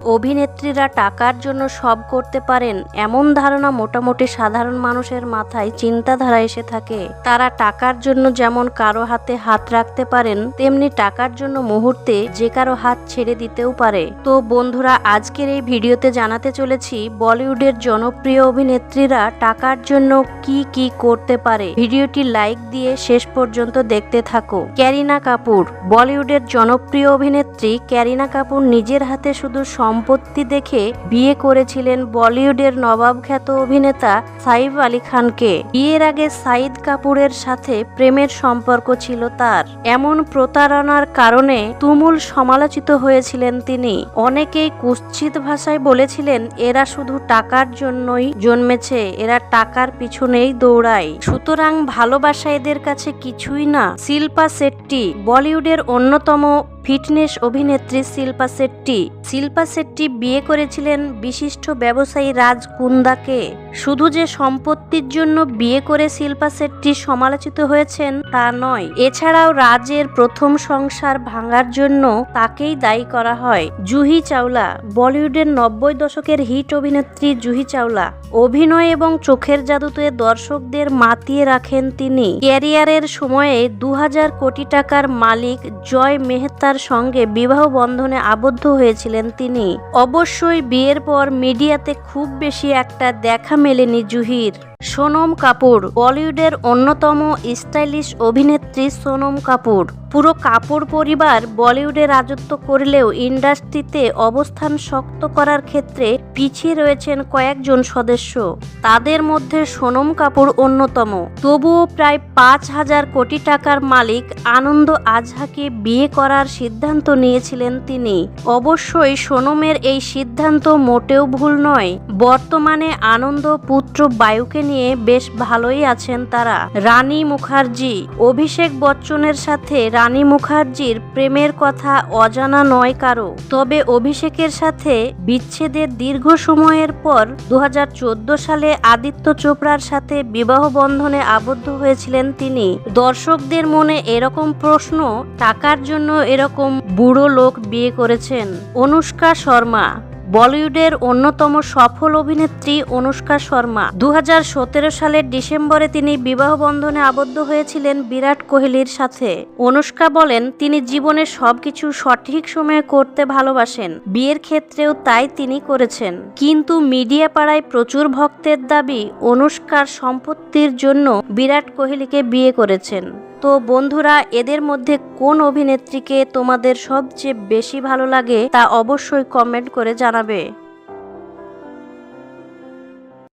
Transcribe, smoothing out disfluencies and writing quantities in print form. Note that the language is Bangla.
অভিনেত্রীরা টাকার জন্য সব করতে পারেন এমন ধারণা মোটামুটি সাধারণ মানুষের মাথায় চিন্তাধারা এসে থাকে। তারা টাকার জন্য যেমন কারো হাতে হাত রাখতে পারেন, তেমনি টাকার জন্য মুহূর্তে যে কারো হাত ছেড়ে দিতেও পারে। তো বন্ধুরা, আজকের এই ভিডিওতে জানাতে চলেছি বলিউডের জনপ্রিয় অভিনেত্রীরা টাকার জন্য কি কি করতে পারে। ভিডিওটি লাইক দিয়ে শেষ পর্যন্ত দেখতে থাকো। ক্যারিনা কাপুর। বলিউডের জনপ্রিয় অভিনেত্রী ক্যারিনা কাপুর নিজের হাতে শুধু সম্পত্তি দেখে বিয়ে করেছিলেন বলিউডের নবাব খ্যাত অভিনেতা সাইফ আলী খানকে। বিয়ের আগে শাহিদ কাপুরের সাথে প্রেমের সম্পর্ক ছিল তার। এমন প্রতারণার কারণে তুমুল সমালোচিত হয়েছিলেন তিনি। অনেকেই কুৎসিত ভাষায় বলেছিলেন, এরা শুধু টাকার জন্যই জন্মেছে, এরা টাকার পিছনেই দৌড়ায়, সুতরাং ভালোবাসা এদের কাছে কিছুই না। শিল্পা শেট্টি। বলিউডের অন্যতম ফিটনেস অভিনেত্রী শিল্পা শেট্টি। শিল্পা শেট্টি বিয়ে করেছিলেন বিশিষ্ট ব্যবসায়ী রাজ কুন্দাকে। শুধু যে সম্পত্তির জন্য বিয়ে করে শিল্পা শেট্টি সমালোচিত হয়েছেন তা নয়, এছাড়াও রাজের প্রথম সংসার ভাঙার জন্য তাকেই দায়ী করা হয়। জুহি চাওলা। বলিউডের 90 দশকের হিট অভিনেত্রী জুহি চাওলা অভিনয় এবং চোখের জাদুতে দর্শকদের মাতিয়ে রাখেন তিনি। ক্যারিয়ারের সময়ে 2000 কোটি টাকার মালিক জয় মেহতার সঙ্গে বিবাহ বন্ধনে আবদ্ধ হয়েছিলেন তিনি। অবশ্যই বিয়ের পর মিডিয়াতে খুব বেশি একটা দেখা মেলেনি জুহির। সোনম কাপুর। বলিউডের অন্যতম স্টাইলিশ অভিনেত্রী সোনম কাপুর। পুরো কাপুর পরিবার বলিউডে রাজত্ব করলেও ইন্ডাস্ট্রিতে অবস্থান শক্ত করার ক্ষেত্রে পিছিয়ে রয়েছেন কয়েকজন সদস্য। তাদের মধ্যে সোনম কাপুর অন্যতম। তবুও প্রায় 5000 কোটি টাকার মালিক আনন্দ আজহাকে বিয়ে করার সিদ্ধান্ত নিয়েছিলেন তিনি। অবশ্যই সোনমের এই সিদ্ধান্ত মোটেও ভুল নয়। বর্তমানে আনন্দ পুত্র বায়ুকে নিয়ে বেশ ভালোই আছেন তারা। রানী মুখার্জি। অভিষেক বচ্চনের সাথে রানী মুখার্জির প্রেমের কথা অজানা নয় কারো। তবে অভিষেকের সাথে বিচ্ছেদের দীর্ঘ সময়ের পর 2014 সালে আদিত্য চোপড়ার সাথে বিবাহ বন্ধনে আবদ্ধ হয়েছিলেন তিনি। দর্শকদের মনে এরকম প্রশ্ন, টাকার জন্য এরকম বুড়ো লোক বিয়ে করেছেন। অনুষ্কা শর্মা। বলিউডের অন্যতম সফল অভিনেত্রী অনুষ্কা শর্মা 2017 সালের ডিসেম্বরে তিনি বিবাহ বন্ধনে আবদ্ধ হয়েছিলেন বিরাট কোহলির সাথে। অনুষ্কা বলেন, তিনি জীবনের সবকিছু সঠিক সময়ে করতে ভালোবাসেন। বিয়ের ক্ষেত্রেও তাই তিনি করেছেন। কিন্তু মিডিয়া পাড়ায় প্রচুর ভক্তের দাবি অনুষ্কার সম্পত্তির জন্য বিরাট কোহলিকে বিয়ে করেছেন। তো বন্ধুরা, এদের মধ্যে কোন অভিনেত্রীকে তোমাদের সবচেয়ে বেশি ভালো লাগে তা অবশ্যই কমেন্ট করে জানাবে।